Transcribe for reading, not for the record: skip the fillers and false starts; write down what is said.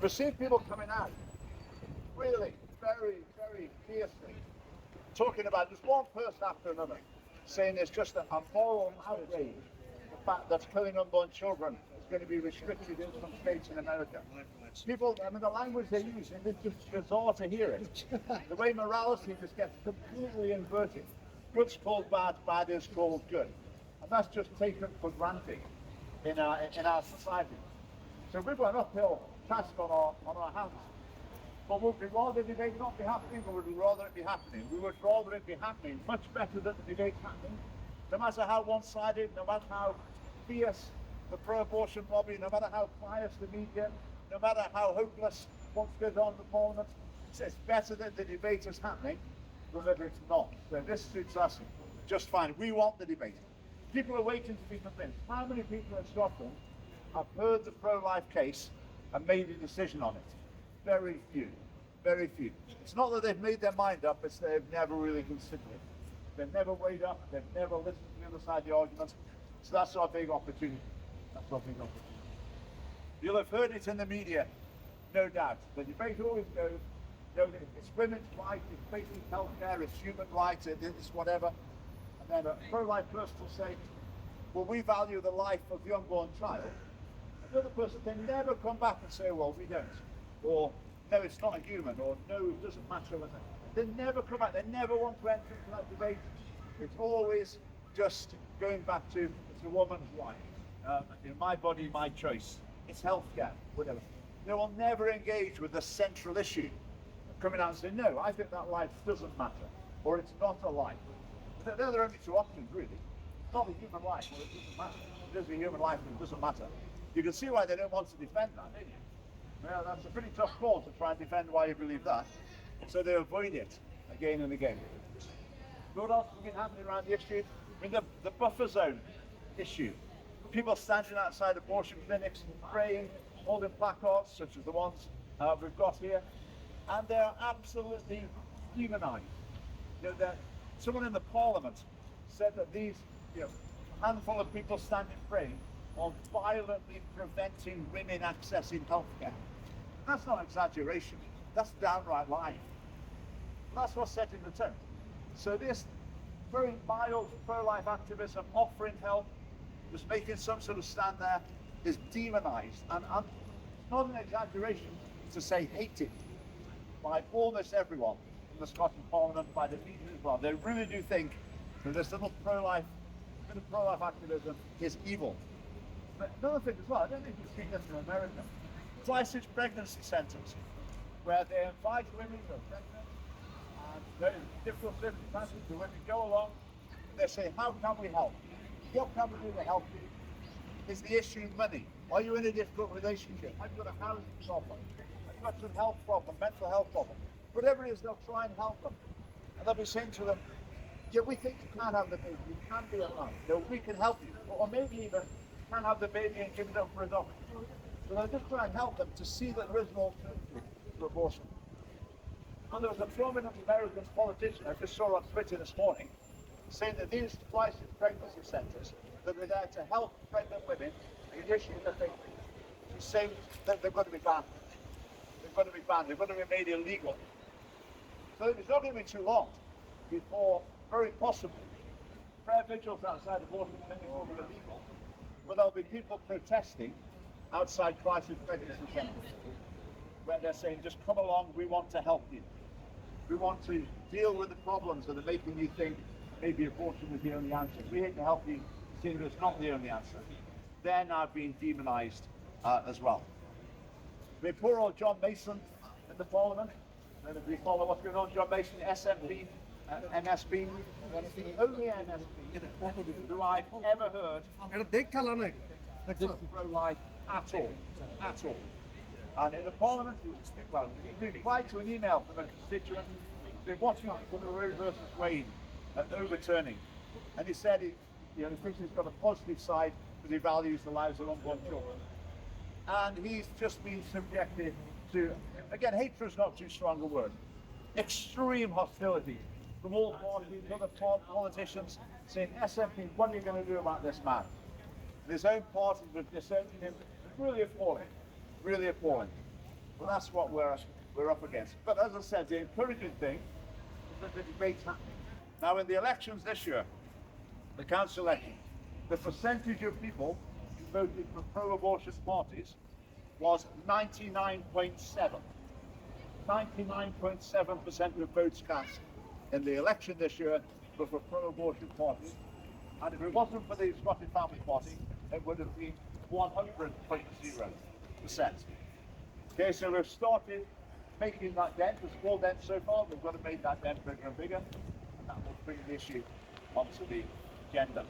We've seen people coming out really very, very fiercely, talking about just one person after another, saying it's just a moral outrage. The fact that killing unborn children is going to be restricted in some states in America. People, I mean, the language they use, it's just bizarre to hear it. The way morality just gets completely inverted. Good's called bad, bad is called good. And that's just taken for granted in our society. So we've got an uphill task on our hands. But would we rather the debate not be happening, or would we rather it be happening? We would rather it be happening, much better than the debate's happening. No matter how one-sided, no matter how fierce the pro-abortion lobby, no matter how biased the media, no matter how hopeless what goes on in the Parliament, it's better that the debate is happening than that it's not. So this suits us just fine. We want the debate. People are waiting to be convinced. How many people in Scotland have heard the pro-life case and made a decision on it? Very few. Very few. It's not that they've made their mind up, it's they've never really considered it. They've never weighed up, they've never listened to the other side of the argument. So that's our big opportunity. That's our big opportunity. You'll have heard it in the media, no doubt. The debate always goes, you know, it's women's rights, it's basic healthcare, it's human rights, it's whatever. And then a pro-life person will say, well, we value the life of the unborn child. And the other person can never come back and say, well, we don't. Or, no, it's not a human, or no, it doesn't matter. They never come back, they never want to enter into that debate. It's always just going back to, it's a woman's right. In my body, my choice. It's healthcare, whatever. They will never engage with the central issue. Coming out and saying, no, I think that life doesn't matter, or it's not a life. They're the only two options, really. It's not a human life, or it doesn't matter. It is a human life, and it doesn't matter. You can see why they don't want to defend that, don't you? Well, that's a pretty tough call to try and defend why you believe that. So they avoid it again and again. What else has been happening around the issue? I mean, the buffer zone issue. People standing outside abortion clinics, praying, holding placards, such as the ones we've got here, and they're absolutely demonised. You know, someone in the Parliament said that these, handful of people standing praying are violently preventing women accessing healthcare. That's not exaggeration. That's downright lying. That's what's setting the tone. So this very mild pro-life activism offering help, just making some sort of stand there, is demonized. And it's not an exaggeration to say hated by almost everyone in the Scottish Parliament, by the media as well. They really do think that this little pro-life activism is evil. But another thing as well, I don't think you've seen this in America, crisis pregnancy centres, where they invite women who are pregnant and they're in difficult circumstances, the women go along and they say, how can we help? What can we do to help you? Is the issue money? Are you in a difficult relationship? Have you got a housing problem? Have you got some health problem, mental health problem? Whatever it is, they'll try and help them. And they'll be saying to them, yeah, we think you can have the baby, you can be alive, we can help you. Or maybe even you can have the baby and give it up for adoption. So they'll just try and help them to see that there is an alternative to abortion. And there was a prominent American politician I just saw on Twitter this morning saying that these crisis pregnancy centres that are there to help pregnant women initially that they say that they've got to be banned. They've got to be banned, they've got to be made illegal. So it's not going to be too long before, very possibly, prayer vigils outside abortion clinics will be illegal. But there'll be people protesting outside crisis pregnancy centres where they're saying, just come along, we want to help you. We want to deal with the problems that are making you think maybe abortion is the only answer. We hate to help you see that it's not the only answer. They're now being demonised as well. I mean, poor old John Mason in the Parliament, and if we follow what's going on, John Mason, SFP, MSP, the only MSP who I've ever heard this pro-life at all. And in the Parliament, he replied to an email from a constituent, been watching from the Roe versus Wade at overturning. And he said he thinks he's got a positive side because he values the lives of unborn children. And he's just been subjected to, again, hatred is not too strong a word, extreme hostility from all parties, other politicians, saying, SFP, what are you going to do about this man? And his own party was disowning him. It's really appalling, really appalling. that's what we're up against. But as I said, the encouraging thing is that the debate's happening. Now, in the elections this year, the council elections, the percentage of people who voted for pro-abortion parties was 99.7. 99.7% of votes cast in the election this year were for pro-abortion parties. And if it wasn't for the Scottish Family Party, it would have been 100.0%. Okay, so we've started making that dent. There's a small dent so far. We've got to make that dent bigger and bigger, and that will bring the issue onto the agenda.